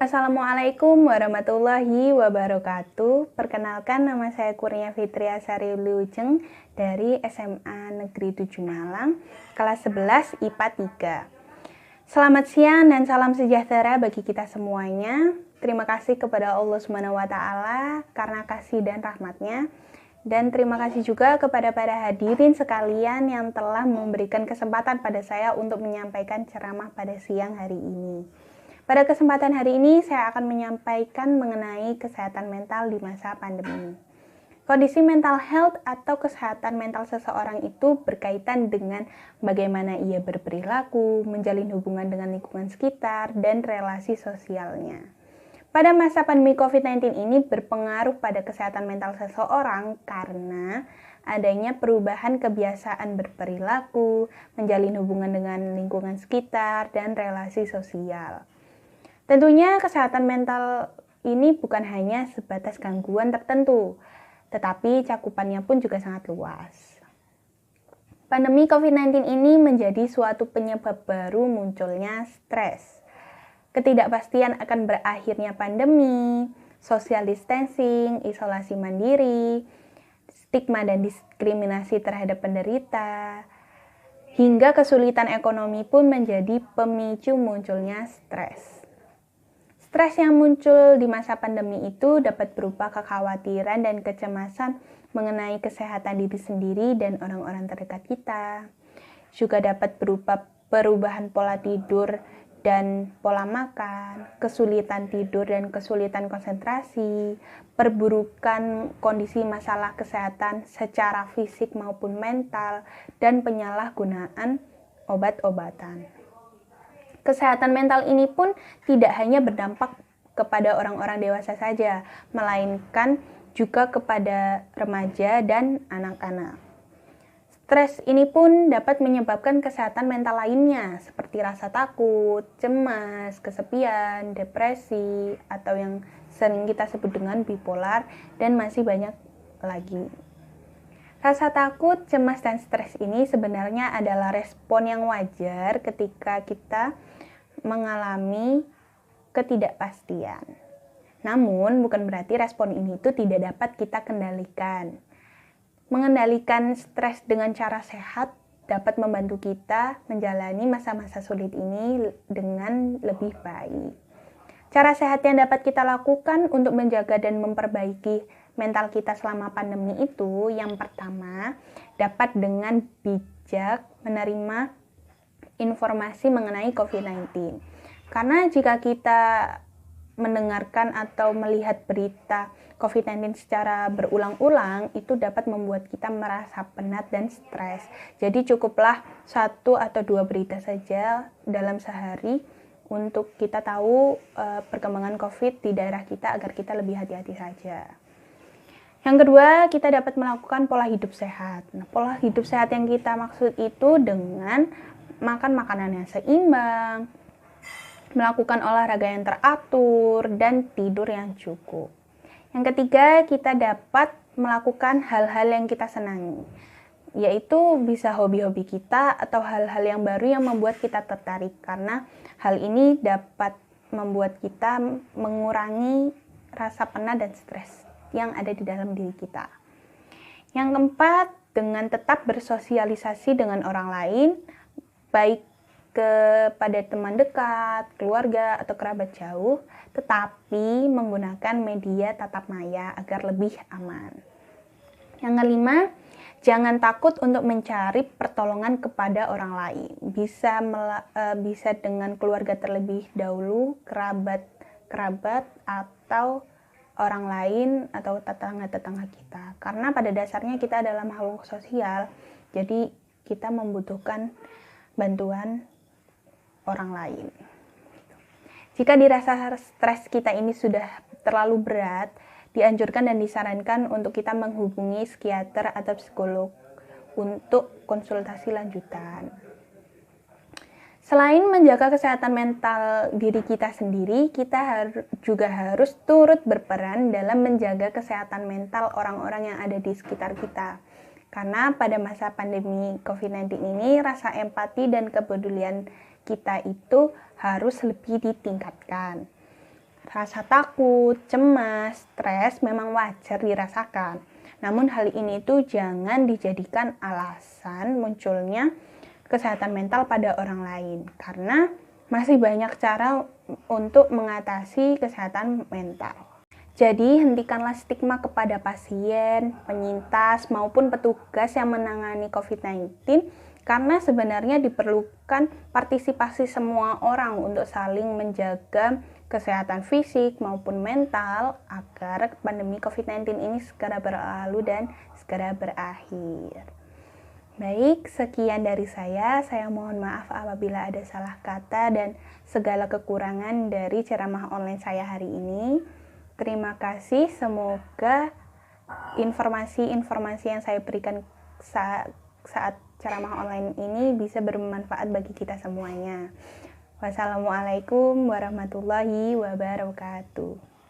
Assalamualaikum warahmatullahi wabarakatuh. Perkenalkan, nama saya Kurnia Fitria Sari Lujeng dari SMA Negeri 7 Malang, kelas 11 IPA 3. Selamat siang dan salam sejahtera bagi kita semuanya. Terima kasih kepada Allah SWT karena kasih dan rahmatnya. Dan terima kasih juga kepada para hadirin sekalian yang telah memberikan kesempatan pada saya untuk menyampaikan ceramah pada siang hari ini. Pada kesempatan hari ini saya akan menyampaikan mengenai kesehatan mental di masa pandemi. Kondisi mental health atau kesehatan mental seseorang itu berkaitan dengan bagaimana ia berperilaku, menjalin hubungan dengan lingkungan sekitar, dan relasi sosialnya. Pada masa pandemi COVID-19 ini berpengaruh pada kesehatan mental seseorang karena adanya perubahan kebiasaan berperilaku, menjalin hubungan dengan lingkungan sekitar, dan relasi sosial. Tentunya kesehatan mental ini bukan hanya sebatas gangguan tertentu, tetapi cakupannya pun juga sangat luas. Pandemi COVID-19 ini menjadi suatu penyebab baru munculnya stres, ketidakpastian akan berakhirnya pandemi, social distancing, isolasi mandiri, stigma dan diskriminasi terhadap penderita, hingga kesulitan ekonomi pun menjadi pemicu munculnya stres. Stres yang muncul di masa pandemi itu dapat berupa kekhawatiran dan kecemasan mengenai kesehatan diri sendiri dan orang-orang terdekat kita. Juga dapat berupa perubahan pola tidur dan pola makan, kesulitan tidur dan kesulitan konsentrasi, perburukan kondisi masalah kesehatan secara fisik maupun mental, dan penyalahgunaan obat-obatan. Kesehatan mental ini pun tidak hanya berdampak kepada orang-orang dewasa saja, melainkan juga kepada remaja dan anak-anak. Stres ini pun dapat menyebabkan kesehatan mental lainnya, seperti rasa takut, cemas, kesepian, depresi, atau yang sering kita sebut dengan bipolar, dan masih banyak lagi. Rasa takut, cemas, dan stres ini sebenarnya adalah respon yang wajar ketika kita mengalami ketidakpastian. Namun, bukan berarti respon ini itu tidak dapat kita kendalikan. Mengendalikan stres dengan cara sehat dapat membantu kita menjalani masa-masa sulit ini dengan lebih baik. Cara sehat yang dapat kita lakukan untuk menjaga dan memperbaiki mental kita selama pandemi itu, yang pertama, dapat dengan bijak menerima informasi mengenai COVID-19. Karena jika kita mendengarkan atau melihat berita COVID-19 secara berulang-ulang, itu dapat membuat kita merasa penat dan stres. Jadi cukuplah 1 atau 2 berita saja dalam sehari untuk kita tahu perkembangan COVID di daerah kita agar kita lebih hati-hati saja. Yang kedua, kita dapat melakukan pola hidup sehat. Nah, pola hidup sehat yang kita maksud itu dengan makan makanan yang seimbang, melakukan olahraga yang teratur, dan tidur yang cukup. Yang ketiga, kita dapat melakukan hal-hal yang kita senangi, yaitu bisa hobi-hobi kita atau hal-hal yang baru yang membuat kita tertarik, karena hal ini dapat membuat kita mengurangi rasa penat dan stres yang ada di dalam diri kita. Yang keempat, dengan tetap bersosialisasi dengan orang lain, baik kepada teman dekat, keluarga, atau kerabat jauh, tetapi menggunakan media tatap maya agar lebih aman. Yang kelima, jangan takut untuk mencari pertolongan kepada orang lain. Bisa dengan keluarga terlebih dahulu, kerabat, atau orang lain atau tetangga-tetangga kita. Karena pada dasarnya kita adalah makhluk sosial, jadi kita membutuhkan bantuan orang lain. Jika dirasa stres kita ini sudah terlalu berat, dianjurkan dan disarankan untuk kita menghubungi psikiater atau psikolog untuk konsultasi lanjutan. Selain menjaga kesehatan mental diri kita sendiri, kita juga harus turut berperan dalam menjaga kesehatan mental orang-orang yang ada di sekitar kita. Karena pada masa pandemi COVID-19 ini, rasa empati dan kepedulian kita itu harus lebih ditingkatkan. Rasa takut, cemas, stres memang wajar dirasakan. Namun hal ini tuh jangan dijadikan alasan munculnya kesehatan mental pada orang lain. Karena masih banyak cara untuk mengatasi kesehatan mental. Jadi hentikanlah stigma kepada pasien, penyintas, maupun petugas yang menangani COVID-19 karena sebenarnya diperlukan partisipasi semua orang untuk saling menjaga kesehatan fisik maupun mental agar pandemi COVID-19 ini segera berlalu dan segera berakhir. Baik, sekian dari saya. Saya mohon maaf apabila ada salah kata dan segala kekurangan dari ceramah online saya hari ini. Terima kasih, semoga informasi-informasi yang saya berikan saat ceramah online ini bisa bermanfaat bagi kita semuanya. Wassalamualaikum warahmatullahi wabarakatuh.